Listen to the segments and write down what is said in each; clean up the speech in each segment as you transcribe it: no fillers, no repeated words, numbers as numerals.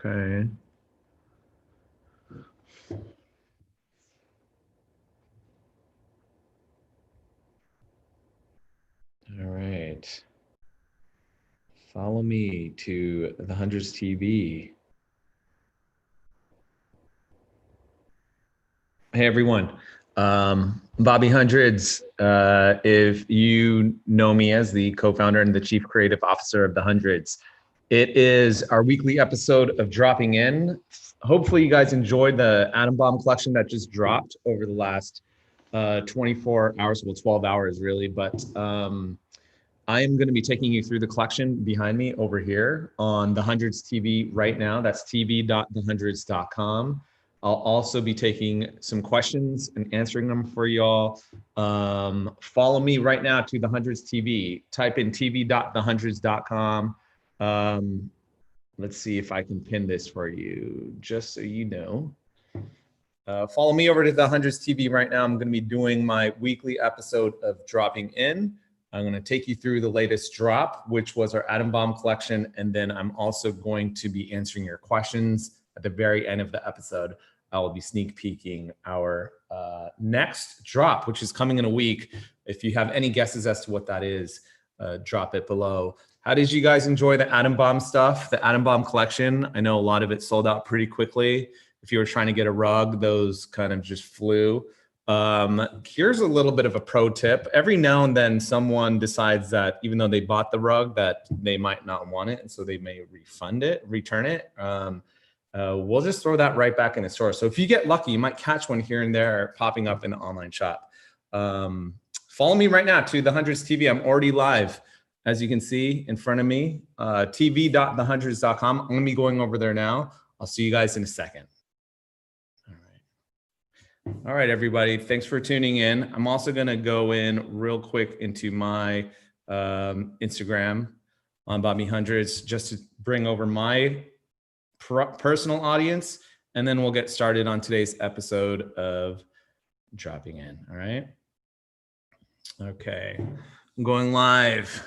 Okay. All right. Follow me to the Hundreds TV. Hey, everyone. Bobby Hundreds. If you know me as the co-founder and the chief creative officer of the Hundreds, it is our weekly episode of Dropping In. Hopefully, you guys enjoyed the Atom Bomb collection that just dropped over the last 24 hours, well, 12 hours really. But I am going to be taking you through the collection behind me over here on the Hundreds TV right now. That's tv.thehundreds.com. I'll also be taking some questions and answering them for y'all. Follow me right now to the Hundreds TV. Type in tv.thehundreds.com. Let's see if I can pin this for you, just so you know. Follow me over to the Hundreds TV right now. I'm going to be doing my weekly episode of Dropping In. I'm going to take you through the latest drop, which was our Atom Bomb collection. And then I'm also going to be answering your questions at the very end of the episode. I will be sneak peeking our next drop, which is coming in a week. If you have any guesses as to what that is, drop it below. How did you guys enjoy the Atom Bomb stuff, the Atom Bomb collection? I know a lot of it sold out pretty quickly. If you were trying to get a rug, those kind of just flew. Here's a little bit of a pro tip. Every now and then someone decides that even though they bought the rug, that they might not want it, and so they may return it. We'll just throw that right back in the store. So if you get lucky, you might catch one here and there popping up in the online shop. Follow me right now to the Hundreds TV. I'm already live, as you can see in front of me, tv.thehundreds.com. I'm gonna be going over there now. I'll see you guys in a second. All right, everybody. Thanks for tuning in. I'm also going to go in real quick into my Instagram on Bobby Hundreds just to bring over my personal audience, and then we'll get started on today's episode of Dropping In. All right. Okay. I'm going live.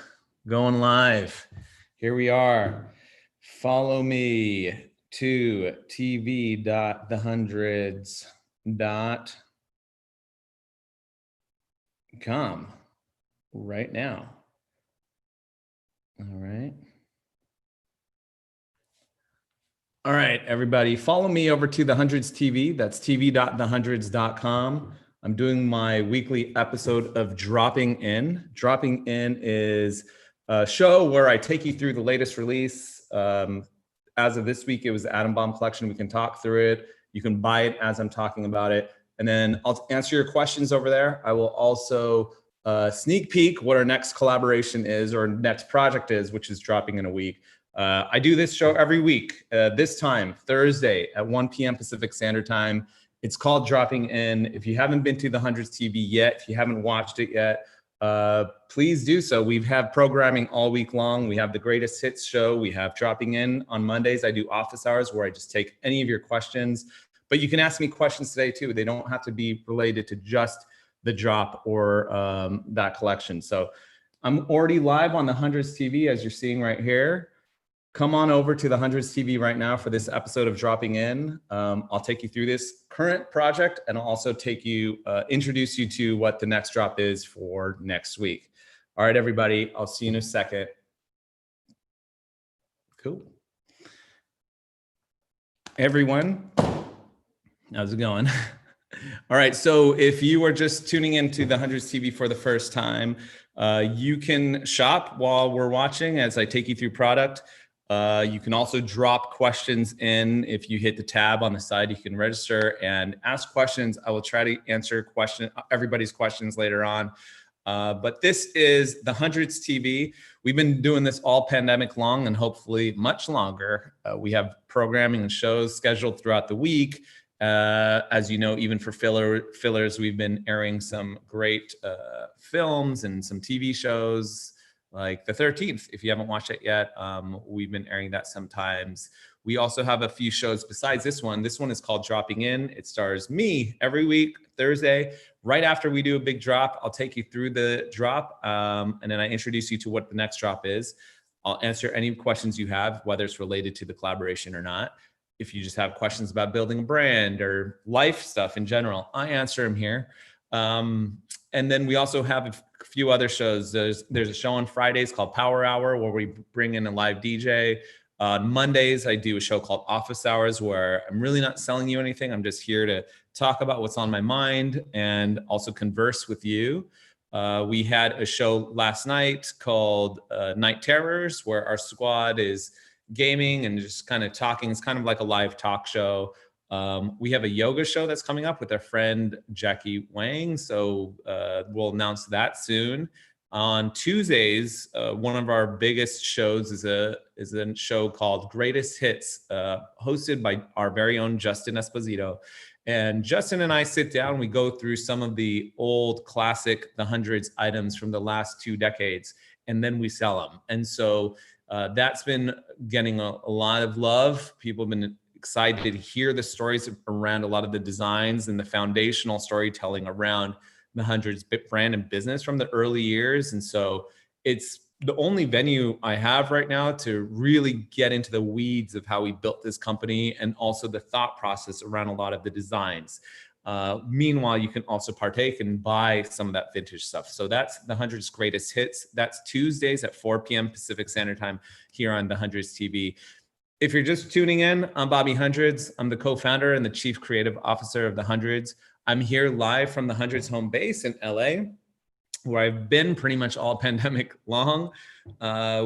Here we are. Follow me to tv.thehundreds.com right now. All right, everybody, follow me over to the Hundreds TV. That's tv.thehundreds.com. I'm doing my weekly episode of Dropping In. Dropping In is a show where I take you through the latest release. As of this week, it was the Atom Bomb collection. We can talk through it. You can buy it as I'm talking about it. And then I'll answer your questions over there. I will also sneak peek what our next collaboration is or next project is, which is dropping in a week. I do this show every week, this time, Thursday at 1 p.m. Pacific Standard Time. It's called Dropping In. If you haven't been to the Hundreds TV yet, if you haven't watched it yet, please do so. We have programming all week long. We have the Greatest Hits show. We have Dropping In on Mondays. I do office hours where I just take any of your questions, but you can ask me questions today too. They don't have to be related to just the drop or that collection. So I'm already live on the Hundreds TV, as you're seeing right here. Come on over to the Hundreds TV right now for this episode of Dropping In. I'll take you through this current project, and I'll also introduce you to what the next drop is for next week. All right, everybody, I'll see you in a second. Cool. Everyone, how's it going? All right, so if you are just tuning into the Hundreds TV for the first time, you can shop while we're watching as I take you through product. You can also drop questions in. If you hit the tab on the side, you can register and ask questions. I will try to answer everybody's questions later on. But this is the Hundreds TV. We've been doing this all pandemic long and hopefully much longer. We have programming and shows scheduled throughout the week. As you know, even for fillers, we've been airing some great films and some TV shows, like The 13th. If you haven't watched it yet, we've been airing that sometimes. We also have a few shows besides this one. This one is called Dropping In. It stars me every week, Thursday. Right after we do a big drop, I'll take you through the drop, and then I introduce you to what the next drop is. I'll answer any questions you have, whether it's related to the collaboration or not. If you just have questions about building a brand or life stuff in general, I answer them here. And then we also have a few other shows. There's a show on Fridays called Power Hour where we bring in a live DJ. On Mondays, I do a show called Office Hours where I'm really not selling you anything. I'm just here to talk about what's on my mind and also converse with you. We had a show last night called Night Terrors where our squad is gaming and just kind of talking. It's kind of like a live talk show. We have a yoga show that's coming up with our friend Jackie Wang. So we'll announce that soon. On Tuesdays, one of our biggest shows is a show called Greatest Hits, hosted by our very own Justin Esposito. And Justin and I sit down, we go through some of the old classic, the hundreds items from the last 2 decades, and then we sell them. And so that's been getting a lot of love. People have been excited to hear the stories around a lot of the designs and the foundational storytelling around the hundreds brand and business from the early years. And so it's the only venue I have right now to really get into the weeds of how we built this company and also the thought process around a lot of the designs. Meanwhile, you can also partake and buy some of that vintage stuff. So that's the Hundreds Greatest Hits. That's Tuesdays at 4 p.m. Pacific Standard Time here on the Hundreds TV. If you're just tuning in, I'm Bobby Hundreds. I'm the co-founder and the chief creative officer of the Hundreds. I'm here live from the Hundreds home base in LA, where I've been pretty much all pandemic long.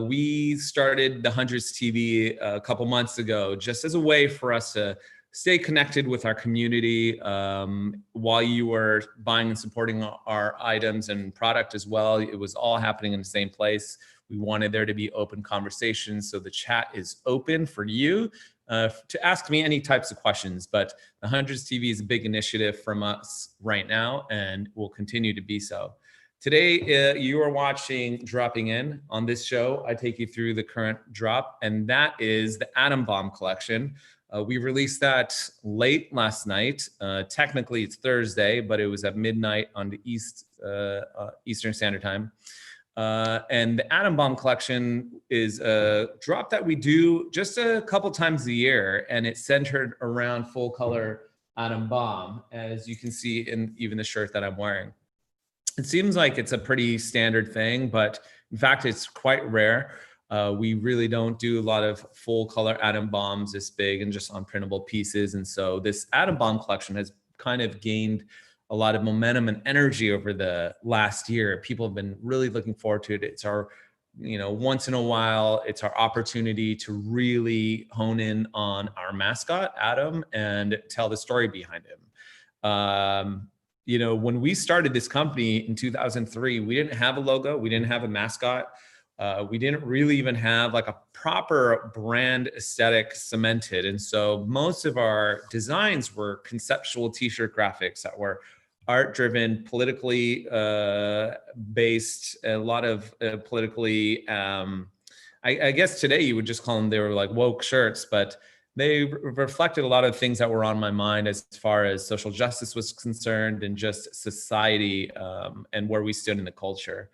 We started the Hundreds TV a couple months ago, just as a way for us to stay connected with our community while you were buying and supporting our items and product as well. It was all happening in the same place. We wanted there to be open conversations. So the chat is open for you to ask me any types of questions. But the Hundreds TV is a big initiative from us right now and will continue to be so. Today, you are watching Dropping In. On this show, I take you through the current drop, and that is the Atom Bomb collection. We released that late last night. Technically, it's Thursday, but it was at midnight on the Eastern Standard Time. And the Atom Bomb collection is a drop that we do just a couple times a year, and it's centered around full color Atom Bomb, as you can see in even the shirt that I'm wearing. It seems like it's a pretty standard thing, but in fact, it's quite rare. We really don't do a lot of full color atom bombs this big and just on printable pieces. And so this Atom Bomb collection has kind of gained a lot of momentum and energy over the last year. People have been really looking forward to it. It's our, once in a while, it's our opportunity to really hone in on our mascot, Atom, and tell the story behind him. When we started this company in 2003, we didn't have a logo. We didn't have a mascot. We didn't really even have like a proper brand aesthetic cemented. And so most of our designs were conceptual t-shirt graphics that were art driven, politically based, a lot of politically, I guess today you would just call them, they were like woke shirts, but they reflected a lot of things that were on my mind as far as social justice was concerned and just society and where we stood in the culture.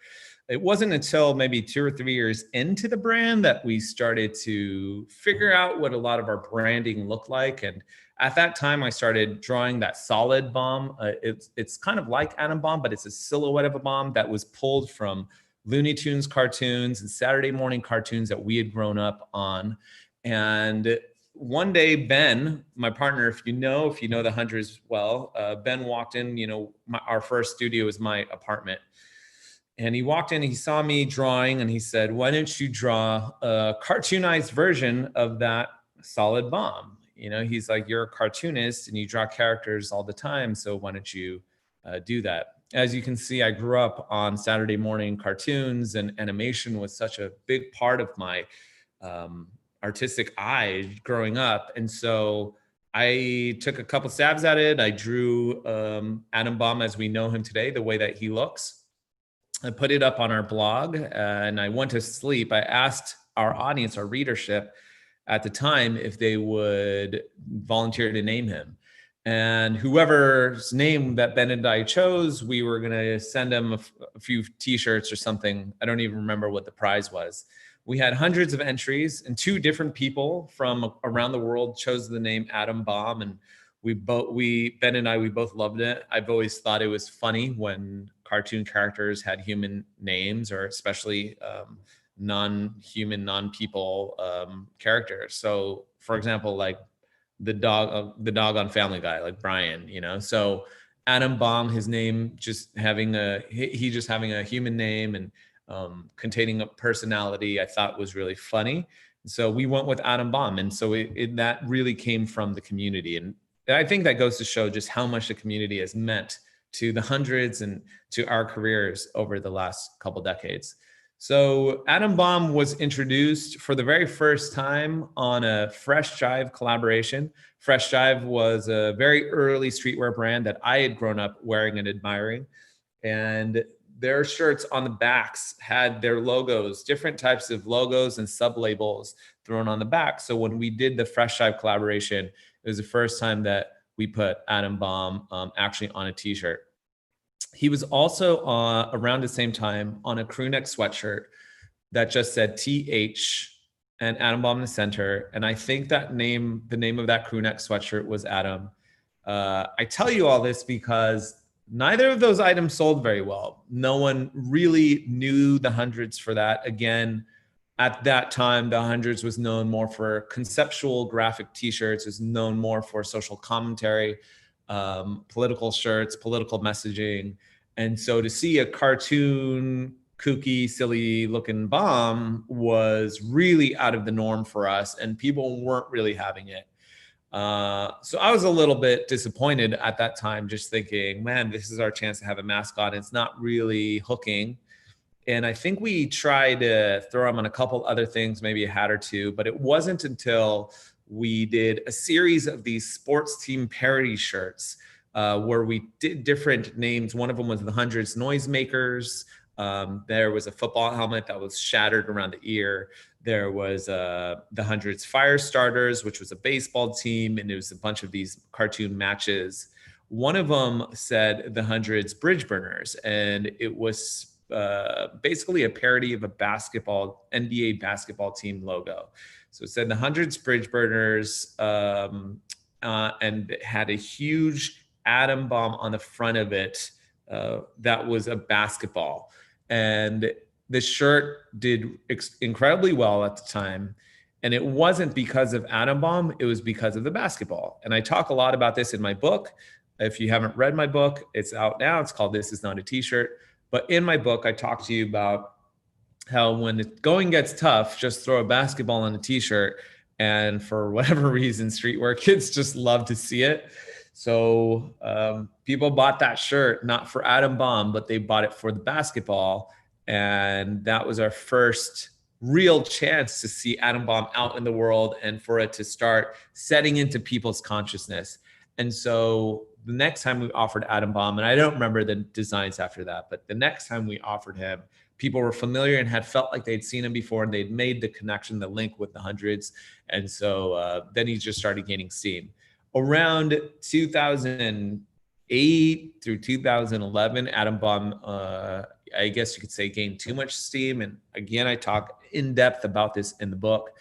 It wasn't until maybe 2 or 3 years into the brand that we started to figure out what a lot of our branding looked like. And at that time, I started drawing that solid bomb. It's kind of like Atom Bomb, but it's a silhouette of a bomb that was pulled from Looney Tunes cartoons and Saturday morning cartoons that we had grown up on. And one day, Ben, my partner, if you know the Hundreds well, Ben walked in, our first studio is my apartment. And he walked in, he saw me drawing, and he said, "Why don't you draw a cartoonized version of that solid bomb?" He's like, "You're a cartoonist and you draw characters all the time, so why don't you do that?" As you can see, I grew up on Saturday morning cartoons, and animation was such a big part of my artistic eye growing up. And so I took a couple stabs at it. I drew Atom Bomb as we know him today, the way that he looks. I put it up on our blog and I went to sleep. I asked our audience, our readership at the time, if they would volunteer to name him. And whoever's name that Ben and I chose, we were going to send him a few t-shirts or something. I don't even remember what the prize was. we had hundreds of entries, and 2 different people from around the world chose the name Atom Bomb. And Ben and I, we both loved it. I've always thought it was funny when cartoon characters had human names, or especially non-human, non-people characters. So for example, like the dog on Family Guy, like Brian, so Atom Bomb, his name just having he just having a human name and containing a personality, I thought was really funny. So we went with Atom Bomb. And so that really came from the community. And I think that goes to show just how much the community has meant to the hundreds and to our careers over the last couple decades. So Atom Bomb was introduced for the very first time on a Fresh Jive collaboration. Fresh Jive was a very early streetwear brand that I had grown up wearing and admiring. And their shirts on the backs had their logos, different types of logos and sub-labels thrown on the back. So when we did the Fresh Jive collaboration, it was the first time that we put Atom Bomb actually on a t-shirt. He was also around the same time on a crew neck sweatshirt that just said TH and Atom Bomb in the center. And I think the name of that crew neck sweatshirt was Atom. I tell you all this because neither of those items sold very well. No one really knew the Hundreds for that. Again, at that time, the Hundreds was known more for conceptual graphic t-shirts, was known more for social commentary, political shirts, political messaging. And so to see a cartoon, kooky, silly looking bomb was really out of the norm for us, and people weren't really having it. So I was a little bit disappointed at that time, just thinking, man, this is our chance to have a mascot. It's not really hooking. And I think we tried to throw him on a couple other things, maybe a hat or two, but it wasn't until we did a series of these sports team parody shirts where we did different names. One of them was the Hundreds Noisemakers. There was a football helmet that was shattered around the ear. There was the Hundreds Fire Starters, which was a baseball team, and it was a bunch of these cartoon matches. One of them said the Hundreds Bridge Burners, and it was basically a parody of a NBA basketball team logo. So it said the Hundreds Bridge Burners, and it had a huge atom bomb on the front of it that was a basketball. And the shirt did incredibly well at the time. And it wasn't because of Atom Bomb, it was because of the basketball. And I talk a lot about this in my book. If you haven't read my book, it's out now. It's called This Is Not a T-Shirt. But in my book, I talk to you about how when the going gets tough, just throw a basketball on a t-shirt. And for whatever reason, streetwear kids just love to see it. So people bought that shirt, not for Atom Bomb, but they bought it for the basketball. And that was our first real chance to see Atom Bomb out in the world and for it to start setting into people's consciousness. And so the next time we offered Atom Bomb, and I don't remember the designs after that, but the next time we offered him, people were familiar and had felt like they'd seen him before, and they'd made the connection, the link with the Hundreds. And so then he just started gaining steam. Around 2008 through 2011, Atom Bomb, I guess you could say, gained too much steam. And again, I talk in depth about this in the book.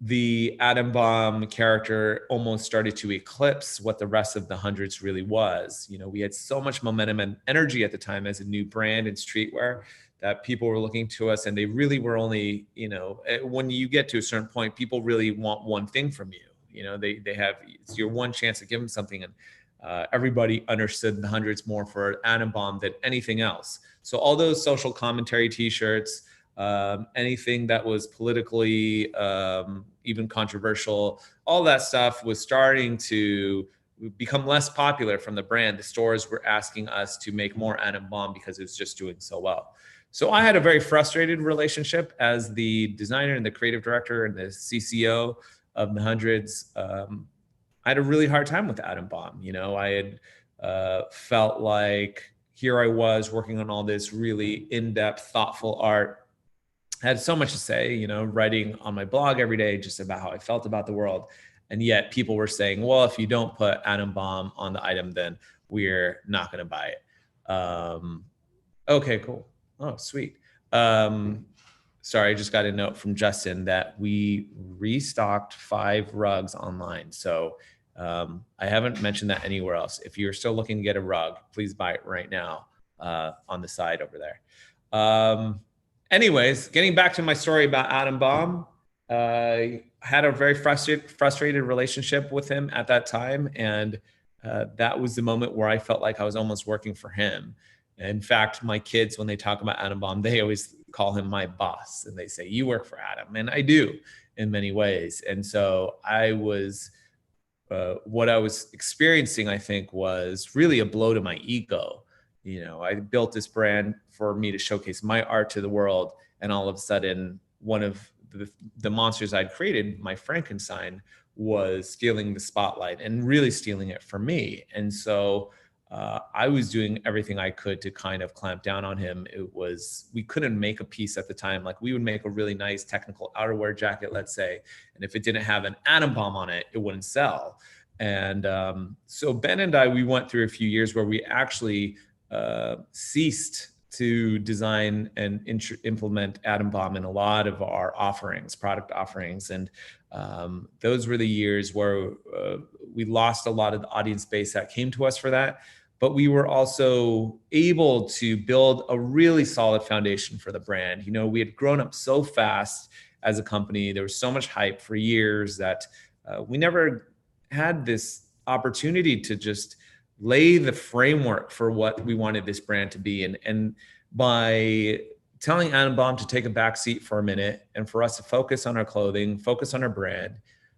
The Atom Bomb character almost started to eclipse what the rest of the Hundreds really was. You know, we had so much momentum and energy at the time as a new brand in streetwear that people were looking to us, and they really were only, you know, when you get to a certain point, people really want one thing from you. You know, they have, it's your one chance to give them something. And everybody understood the Hundreds more for Atom Bomb than anything else. So all those social commentary t-shirts, anything that was politically even controversial, all that stuff was starting to become less popular from the brand. The stores were asking us to make more Atom Bomb because it was just doing so well. So I had a very frustrated relationship as the designer and the creative director and the CCO of the Hundreds. I had a really hard time with Atom Bomb. You know, I had felt like here I was working on all this really in-depth, thoughtful art. I had so much to say, you know, writing on my blog every day just about how I felt about the world. And yet people were saying, well, if you don't put Atom Bomb on the item, then we're not going to buy it. Okay, cool. Oh, sweet. sorry, I just got a note from Justin that we restocked 5 rugs online. So I haven't mentioned that anywhere else. If you're still looking to get a rug, please buy it right now on the side over there. Anyways, getting back to my story about Adam Baum, I had a very frustrated relationship with him at that time. And that was the moment where I felt like I was almost working for him. In fact, my kids, when they talk about Adam Baum, they always call him my boss. And they say, you work for Adam. And I do in many ways. And so what I was experiencing, I think, was really a blow to my ego. I built this brand for me to showcase my art to the world. And all of a sudden, one of the monsters I'd created, my Frankenstein, was stealing the spotlight and really stealing it from me. And so I was doing everything I could to kind of clamp down on him. We couldn't make a piece at the time. Like, we would make a really nice technical outerwear jacket, let's say, and if it didn't have an Adam Bomb on it, it wouldn't sell. And so Ben and I, we went through a few years where we actually ceased to design and implement Adam Bomb in a lot of our offerings, product offerings. And those were the years where we lost a lot of the audience base that came to us for that. But we were also able to build a really solid foundation for the brand. We had grown up so fast as a company. There was so much hype for years that we never had this opportunity to just lay the framework for what we wanted this brand to be. And by telling Adam Baum to take a back seat for a minute and for us to focus on our clothing, focus on our brand,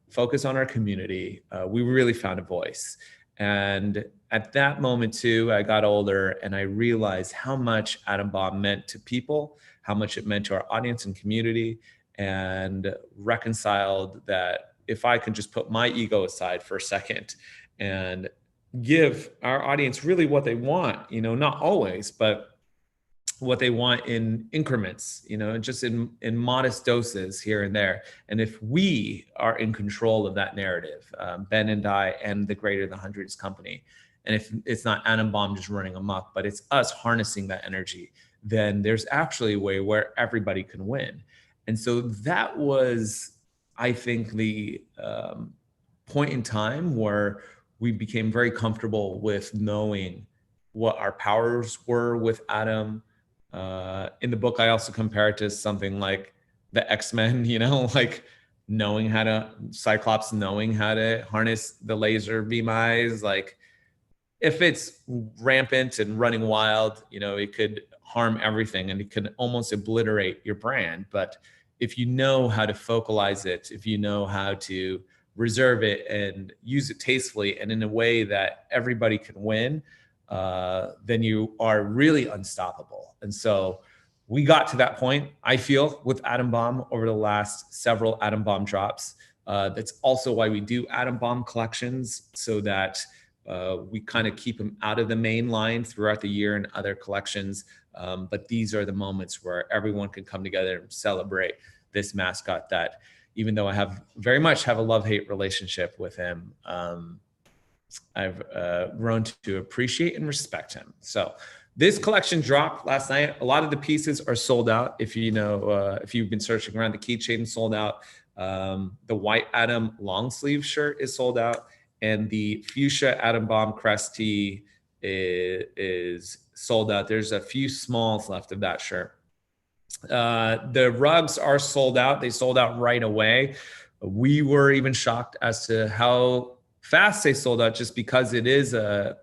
focus on our community, we really found a voice. And at that moment too, I got older and I realized how much Adam Baum meant to people, how much it meant to our audience and community, and reconciled that if I could just put my ego aside for a second and give our audience really what they want, not always, but what they want in increments, just in modest doses here and there. And if we are in control of that narrative, Ben and I and the Greater Than Hundreds company, and if it's not Adam Baum just running amok, but it's us harnessing that energy, then there's actually a way where everybody can win. And so that was, I think, the point in time where we became very comfortable with knowing what our powers were with Adam. In the book, I also compare it to something like the X-Men, like Cyclops knowing how to harness the laser beam eyes. Like, if it's rampant and running wild, it could harm everything and it could almost obliterate your brand. But if you know how to focalize it, if you know how to reserve it and use it tastefully and in a way that everybody can win, then you are really unstoppable. And so we got to that point, I feel, with Adam Baum over the last several Adam Baum drops. That's also why we do Adam Baum collections, so that we kind of keep them out of the main line throughout the year and other collections. But these are the moments where everyone can come together and celebrate this mascot that, even though I very much have a love-hate relationship with him, I've grown to appreciate and respect him. So this collection dropped last night. A lot of the pieces are sold out. If you've been searching around, the keychain sold out. The white Adam long sleeve shirt is sold out, and the fuchsia Adam Baum crest tee is sold out. There's a few smalls left of that shirt. The rugs are sold out. They sold out right away. We were even shocked as to how fast they sold out, just because it is a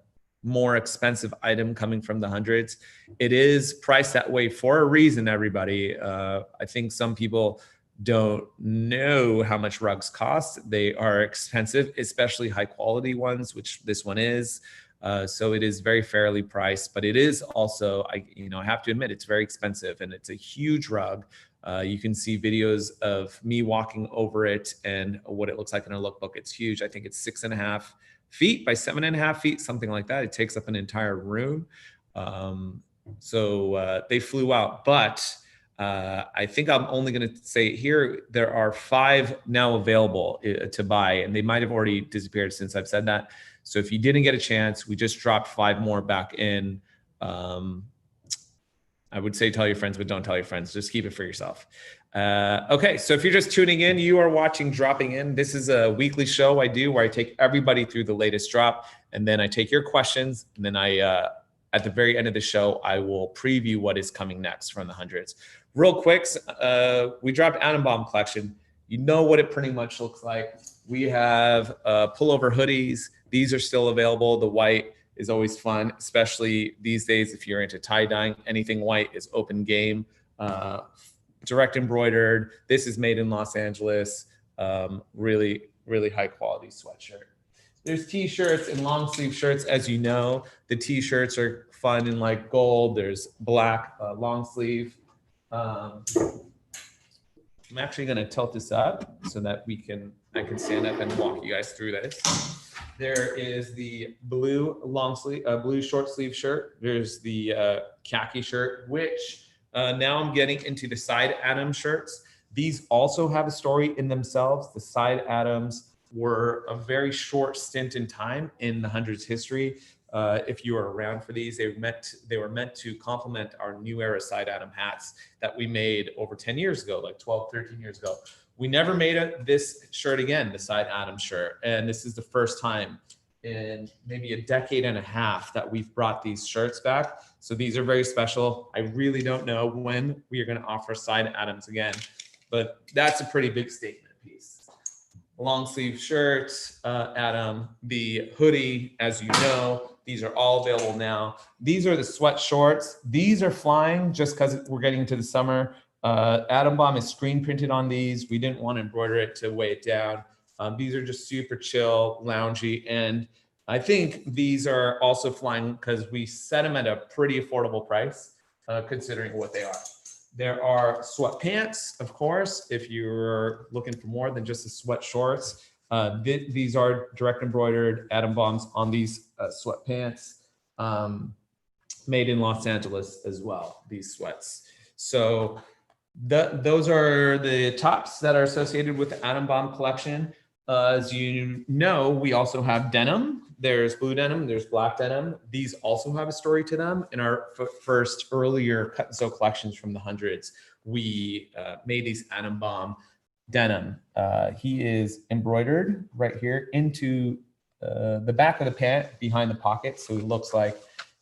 more expensive item coming from the hundreds. It is priced that way for a reason, everybody. I think some people don't know how much rugs cost. They are expensive, especially high quality ones, which this one is. So it is very fairly priced, but it is also, I have to admit, it's very expensive, and it's a huge rug. You can see videos of me walking over it and what it looks like in a lookbook. It's huge. I think it's 6.5 feet by 7.5 feet, something like that. It takes up an entire room. So they flew out, but I think I'm only going to say here, there are 5 now available to buy, and they might have already disappeared since I've said that. So if you didn't get a chance, we just dropped 5 more back in. I would say tell your friends, but don't tell your friends. Just keep it for yourself. Okay, so if you're just tuning in, you are watching Dropping In. This is a weekly show I do where I take everybody through the latest drop, and then I take your questions, and then at the very end of the show, I will preview what is coming next from the hundreds. Real quick, we dropped Atom Bomb collection. You know what it pretty much looks like. We have pullover hoodies. These are still available. The white is always fun, especially these days if you're into tie-dyeing. Anything white is open game. Direct embroidered. This is made in Los Angeles. Really, really high quality sweatshirt. There's t-shirts and long sleeve shirts. As you know, the t-shirts are fun in like gold. There's black long sleeve. I'm actually going to tilt this up so that I can stand up and walk you guys through this. There is the blue long sleeve, blue short sleeve shirt. There's the khaki shirt, which now I'm getting into the side Atom shirts. These also have a story in themselves. The side Atoms were a very short stint in time in the hundreds history. If you were around for these, they were meant to complement our New Era side Atom hats that we made over 10 years ago, like 12, 13 years ago. We never made this shirt again, the side Atom shirt. And this is the first time in maybe a decade and a half that we've brought these shirts back. So these are very special. I really don't know when we are going to offer side Atoms again, but that's a pretty big statement piece. Long sleeve shirt, Atom, the hoodie, as you know, these are all available now. These are the sweat shorts. These are flying just because we're getting into the summer. Atom Bomb is screen printed on these. We didn't want to embroider it to weigh it down. These are just super chill, loungy, and I think these are also flying because we set them at a pretty affordable price, considering what they are. There are sweatpants, of course, if you're looking for more than just the sweat shorts. These are direct embroidered Atom Bombs on these sweatpants, made in Los Angeles as well, these sweats. So those are the tops that are associated with the Atom Bomb collection. As you know, we also have denim. There's blue denim, there's black denim. These also have a story to them. In our first earlier cut and sew collections from the hundreds, we made these Atom Bomb denim. He is embroidered right here into the back of the pant behind the pocket. So it looks like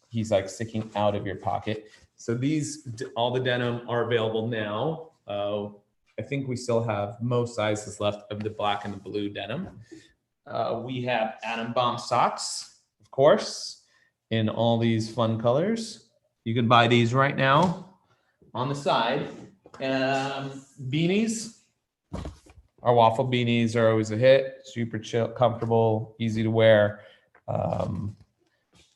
he's like sticking out of your pocket. So these, all the denim are available now. I think we still have most sizes left of the black and the blue denim. We have Atom Bomb socks, of course, in all these fun colors. You can buy these right now on the side. Beanies. Our waffle beanies are always a hit. Super chill, comfortable, easy to wear. Atom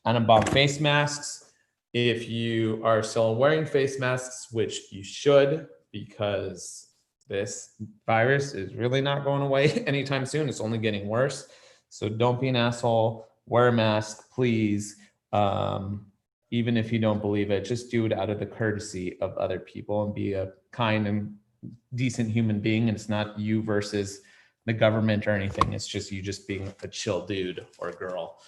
Bomb face masks. If you are still wearing face masks, which you should, because this virus is really not going away anytime soon. It's only getting worse. So don't be an asshole. Wear a mask, please. Even if you don't believe it, just do it out of the courtesy of other people and be a kind and decent human being. And it's not you versus the government or anything. It's just you just being a chill dude or girl.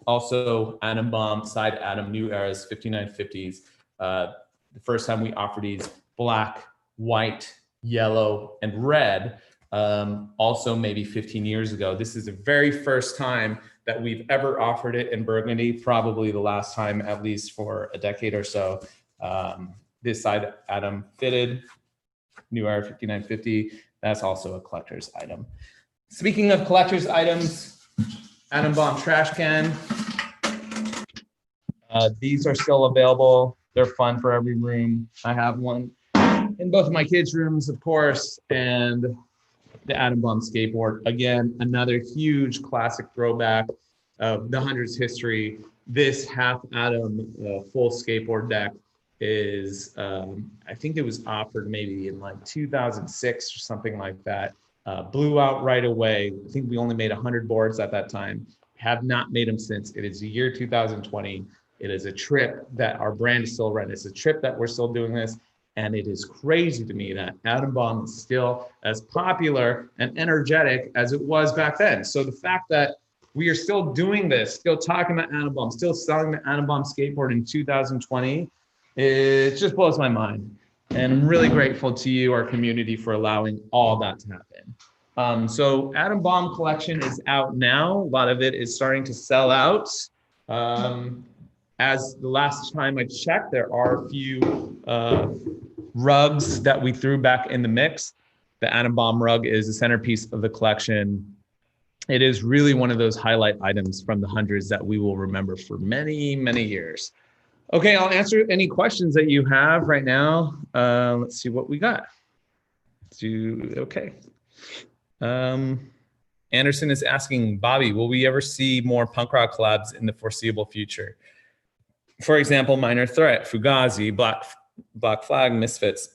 Also, Atom Bomb, side Atom, New Eras, 5950s. The first time we offered these, black, white, yellow, and red, also maybe 15 years ago. This is the very first time that we've ever offered it in burgundy, probably the last time, at least for a decade or so. This side Atom fitted, New Era 5950. That's also a collector's item. Speaking of collector's items, Atom Bomb trash can. These are still available. They're fun for every room. I have one in both of my kids' rooms, of course, and the Atom Bomb skateboard. Again, another huge classic throwback of the hundreds history. This half Atom full skateboard deck is, I think it was offered maybe in like 2006 or something like that. Blew out right away. I think we only made 100 boards at that time. Have not made them since. It is the year 2020. It is a trip that our brand is still running. It's a trip that we're still doing this. And it is crazy to me that Atom Bomb is still as popular and energetic as it was back then. So the fact that we are still doing this, still talking about Atom Bomb, still selling the Atom Bomb skateboard in 2020, it just blows my mind. And I'm really grateful to you, our community, for allowing all that to happen. So Atom Bomb collection is out now. A lot of it is starting to sell out. As the last time I checked, there are a few rugs that we threw back in the mix. The Atom Bomb rug is the centerpiece of the collection. It is really one of those highlight items from the hundreds that we will remember for many, many years. Okay, I'll answer any questions that you have right now. Let's see what we got. Okay. Anderson is asking, Bobby, will we ever see more punk rock collabs in the foreseeable future? For example, Minor Threat, Fugazi, Black Flag, Misfits,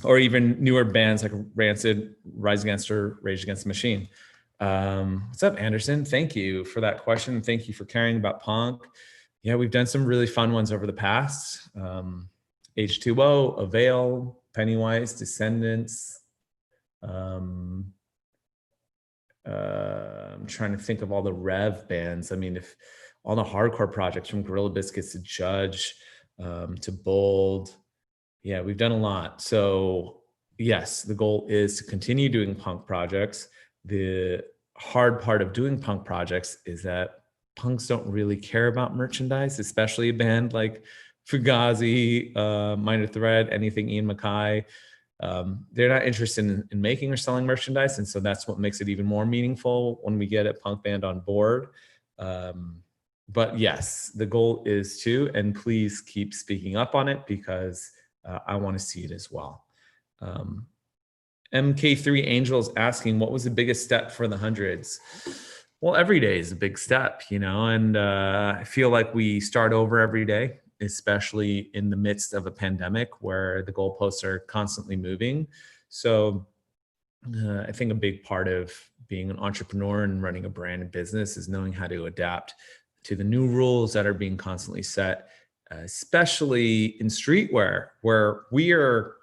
or even newer bands like Rancid, Rise Against or Rage Against the Machine. What's up, Anderson? Thank you for that question. Thank you for caring about punk. Yeah, we've done some really fun ones over the past. H2O, Avail, Pennywise, Descendants. I'm trying to think of all the Rev bands. I mean, if all the hardcore projects from Gorilla Biscuits to Judge to Bold. Yeah, we've done a lot. So yes, the goal is to continue doing punk projects. The hard part of doing punk projects is that punks don't really care about merchandise, especially a band like Fugazi, Minor Threat, anything Ian MacKaye. They're not interested in making or selling merchandise. And so that's what makes it even more meaningful when we get a punk band on board. But yes, the goal is to, and please keep speaking up on it because I want to see it as well. MK3 Angels asking, what was the biggest step for the hundreds? Well, every day is a big step, you know, and I feel like we start over every day, especially in the midst of a pandemic where the goalposts are constantly moving. So I think a big part of being an entrepreneur and running a brand and business is knowing how to adapt to the new rules that are being constantly set, especially in streetwear, where we are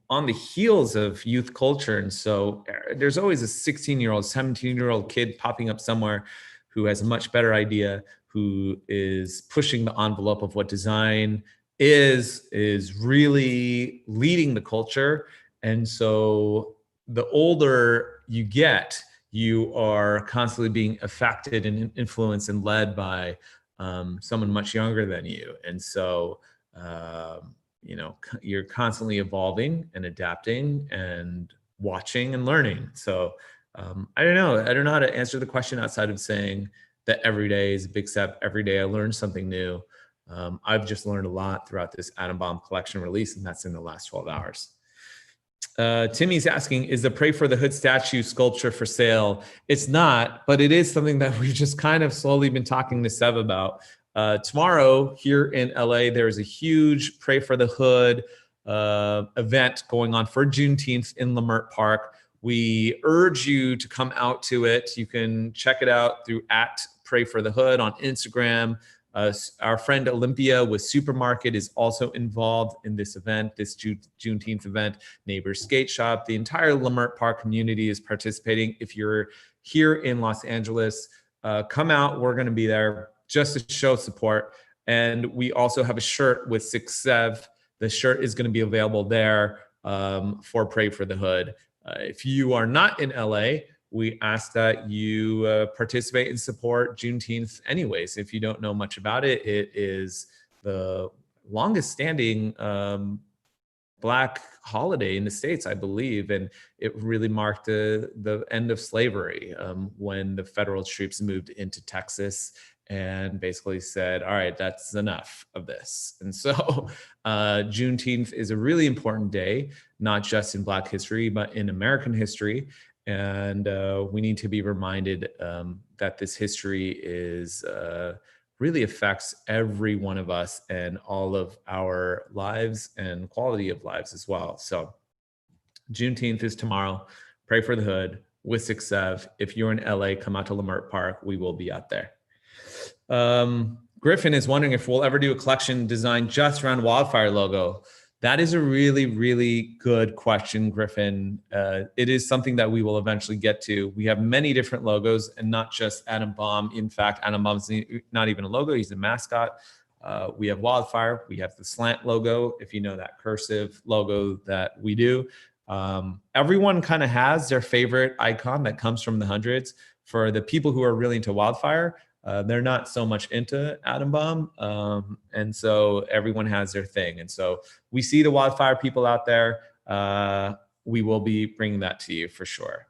on the heels of youth culture. And so there's always a 16-year-old, 17-year-old kid popping up somewhere who has a much better idea, who is pushing the envelope of what design is really leading the culture. And so the older you get, you are constantly being affected and influenced and led by someone much younger than you. And so, you know, you're constantly evolving and adapting and watching and learning. So I don't know how to answer the question outside of saying that every day is a big step. Every day I learn something new. I've just learned a lot throughout this Atom Bomb collection release, and that's in the last 12 hours. Timmy's asking, is the Pray for the Hood statue sculpture for sale? It's not, but it is something that we've just kind of slowly been talking to Sev about. Tomorrow here in LA, there's a huge Pray for the Hood event going on for Juneteenth in Leimert Park. We urge you to come out to it. You can check it out through @PrayForTheHood on Instagram. Our friend Olympia with Supermarket is also involved in this event, this Juneteenth event. Neighbors Skate Shop, the entire Leimert Park community is participating. If you're here in Los Angeles, come out. We're going to be there just to show support. And we also have a shirt with 6sev. The shirt is going to be available there for Pray for the Hood. If you are not in LA, we ask that you participate and support Juneteenth anyways. If you don't know much about it, it is the longest standing Black holiday in the States, I believe. And it really marked the end of slavery when the federal troops moved into Texas and basically said, all right, that's enough of this. And so Juneteenth is a really important day, not just in Black history, but in American history. And we need to be reminded that this history is really affects every one of us and all of our lives and quality of lives as well. So Juneteenth is tomorrow. Pray for the Hood with 6sev. If you're in LA, come out to Leimert Park. We will be out there. Griffin is wondering if we'll ever do a collection designed just around Wildfire logo. That is a really, really good question, Griffin. It is something that we will eventually get to. We have many different logos and not just Atom Bomb. In fact, Atom Bomb's not even a logo, he's a mascot. We have Wildfire. We have the slant logo, if you know that cursive logo that we do. Everyone kind of has their favorite icon that comes from the hundreds. For the people who are really into Wildfire, they're not so much into Atom Bomb. And so everyone has their thing. And so we see the Wildfire people out there. We will be bringing that to you for sure.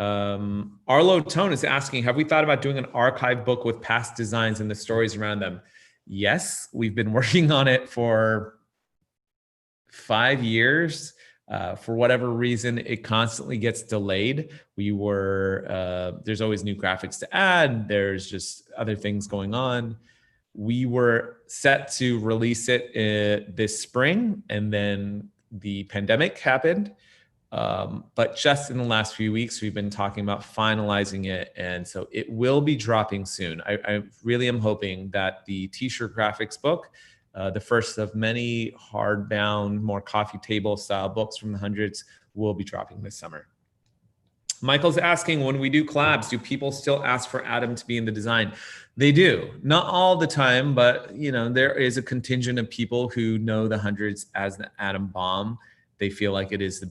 Arlo Tone is asking, have we thought about doing an archive book with past designs and the stories around them? Yes, we've been working on it for 5 years. For whatever reason, it constantly gets delayed. There's always new graphics to add. There's just other things going on. We were set to release it this spring, and then the pandemic happened. But just in the last few weeks, we've been talking about finalizing it. And so it will be dropping soon. I really am hoping that the t-shirt graphics book, the first of many hardbound, more coffee table style books from the hundreds, will be dropping this summer. Michael's asking, when we do collabs, do people still ask for Atom to be in the design? They do. Not all the time, but there is a contingent of people who know the hundreds as the Atom Bomb. They feel like it is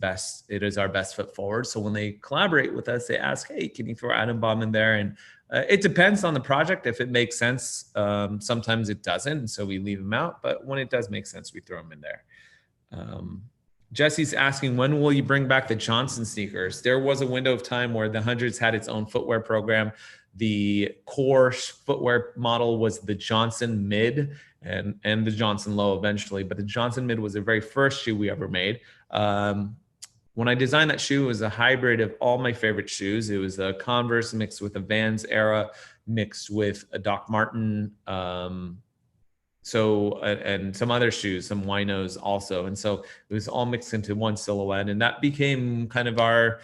our best foot forward. So when they collaborate with us, they ask, hey, can you throw Atom Bomb in there? And it depends on the project. If it makes sense, sometimes it doesn't. And so we leave them out. But when it does make sense, we throw them in there. Jesse's asking, when will you bring back the Johnson sneakers? There was a window of time where the hundreds had its own footwear program. The core footwear model was the Johnson Mid and the Johnson Low eventually, but the Johnson Mid was the very first shoe we ever made. When I designed that shoe, it was a hybrid of all my favorite shoes. It was a Converse mixed with a Vans era, mixed with a Doc Marten, and some other shoes, some Winos also. And so it was all mixed into one silhouette, and that became kind of our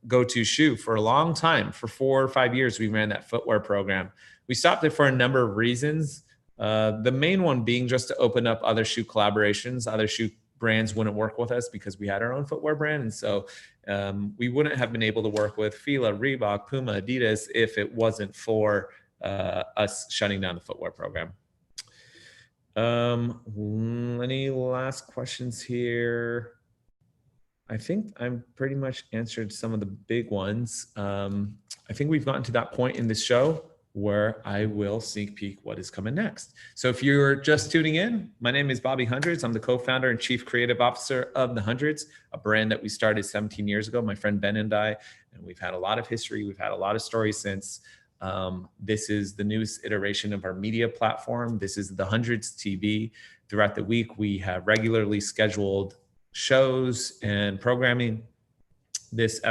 go-to shoe for a long time. For 4 or 5 years, we ran that footwear program. We stopped it for a number of reasons. The main one being just to open up other shoe collaborations. Other shoe brands wouldn't work with us because we had our own footwear brand. And so we wouldn't have been able to work with Fila, Reebok, Puma, Adidas if it wasn't for us shutting down the footwear program. Any last questions here? I think I'm pretty much answered some of the big ones. I think we've gotten to that point in this show where I will sneak peek what is coming next. So if you're just tuning in, my name is Bobby Hundreds. I'm the co-founder and chief creative officer of the Hundreds, a brand that we started 17 years ago, my friend Ben and I, and we've had a lot of history. We've had a lot of stories since. This is the newest iteration of our media platform. This is the Hundreds TV. Throughout the week, we have regularly scheduled shows and programming. This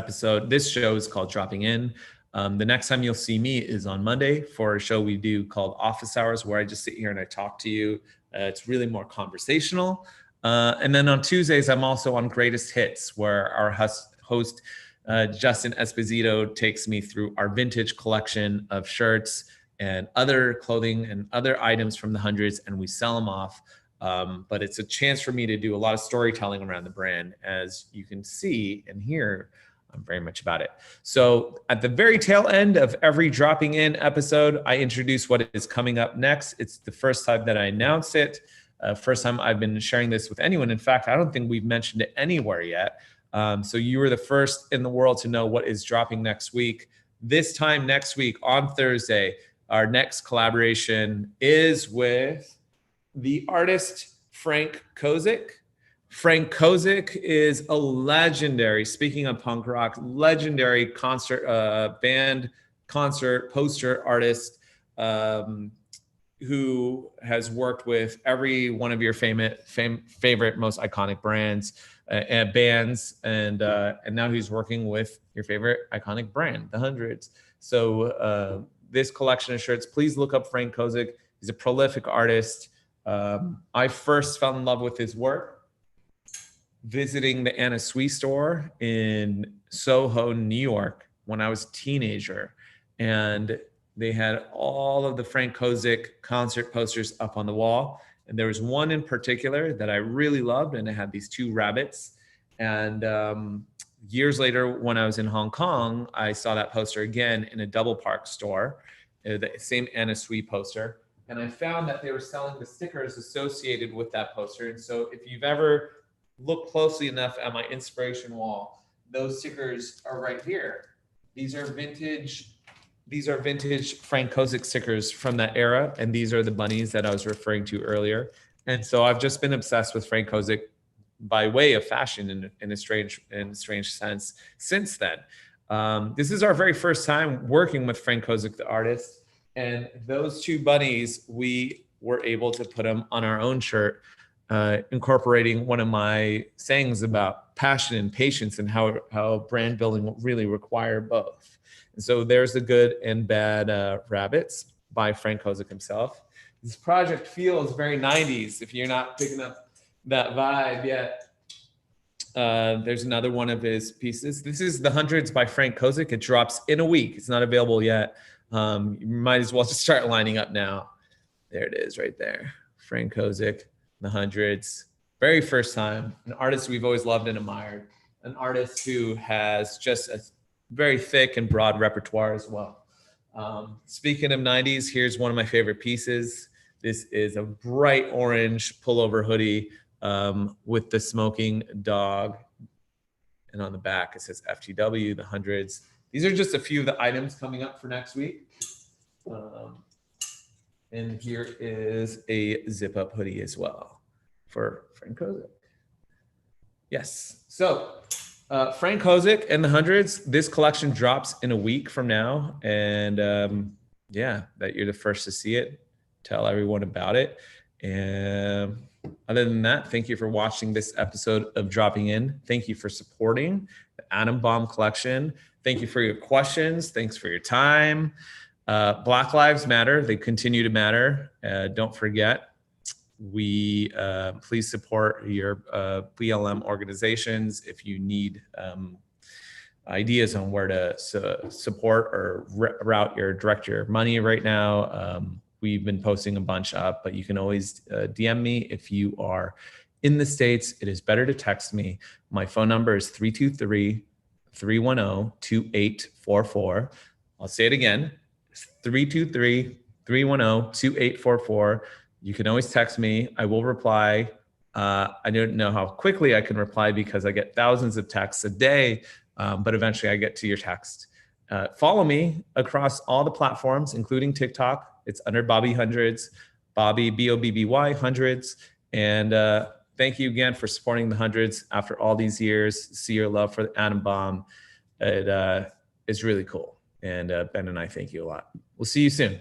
show is called Dropping In. The next time you'll see me is on Monday for a show we do called Office Hours, where I just sit here and I talk to you. It's really more conversational. And then on Tuesdays, I'm also on Greatest Hits, where our host, Justin Esposito, takes me through our vintage collection of shirts and other clothing and other items from the hundreds, and we sell them off. But it's a chance for me to do a lot of storytelling around the brand. As you can see and hear, I'm very much about it. So at the very tail end of every Dropping In episode, I introduce what is coming up next. It's the first time that I announce it. First time I've been sharing this with anyone. In fact, I don't think we've mentioned it anywhere yet. So you were the first in the world to know what is dropping next week. This time next week on Thursday, our next collaboration is with the artist Frank Kozik. Frank Kozik is a legendary, speaking of punk rock, legendary band concert poster artist who has worked with every one of your favorite, most iconic brands and bands, and now he's working with your favorite iconic brand, the Hundreds. So this collection of shirts, please look up Frank Kozik. He's a prolific artist. I first fell in love with his work visiting the Anna Sui store in Soho, New York, when I was a teenager. And they had all of the Frank Kozik concert posters up on the wall. And there was one in particular that I really loved, and it had these 2 rabbits. And years later, when I was in Hong Kong, I saw that poster again in a Double Park store, the same Anna Sui poster. and I found that they were selling the stickers associated with that poster. And so if you've ever looked closely enough at my inspiration wall, those stickers are right here. These are vintage Frank Kozik stickers from that era, and these are the bunnies that I was referring to earlier. And so I've just been obsessed with Frank Kozik by way of fashion in a strange sense since then. This is our very first time working with Frank Kozik, the artist, and those two bunnies, we were able to put them on our own shirt, incorporating one of my sayings about passion and patience and how brand building will really require both. And so there's the good and bad rabbits by Frank Kozik himself. This project feels very 90s if you're not picking up that vibe yet. There's another one of his pieces. This is The Hundreds by Frank Kozik. It drops in a week. It's not available yet. You might as well just start lining up now. There it is right there. Frank Kozik, The Hundreds. Very first time. An artist we've always loved and admired. An artist who has just a very thick and broad repertoire as well. Speaking of 90s, here's one of my favorite pieces. This is a bright orange pullover hoodie with the smoking dog. And on the back, it says FTW, The Hundreds. These are just a few of the items coming up for next week. And here is a zip up hoodie as well for Frank Kozik. Yes. So Frank Kozik and The Hundreds, this collection drops in a week from now. And yeah, that you're the first to see it. Tell everyone about it. And other than that, thank you for watching this episode of Dropping In. Thank you for supporting the Atom Bomb collection. Thank you for your questions. Thanks for your time. Black Lives Matter. They continue to matter. Don't forget, we please support your BLM organizations. If you need ideas on where to support or direct your money right now, we've been posting a bunch up, but you can always DM me if you are in the States. It is better to text me. My phone number is 323-310-2844. I'll say it again. It's 323-310-2844. You can always text me. I will reply. I don't know how quickly I can reply because I get thousands of texts a day, but eventually I get to your text. Follow me across all the platforms, including TikTok. It's under Bobby Hundreds, Bobby, B-O-B-B-Y, Hundreds. And thank you again for supporting The Hundreds after all these years. See your love for the Atom Bomb. It is really cool. And Ben and I thank you a lot. We'll see you soon.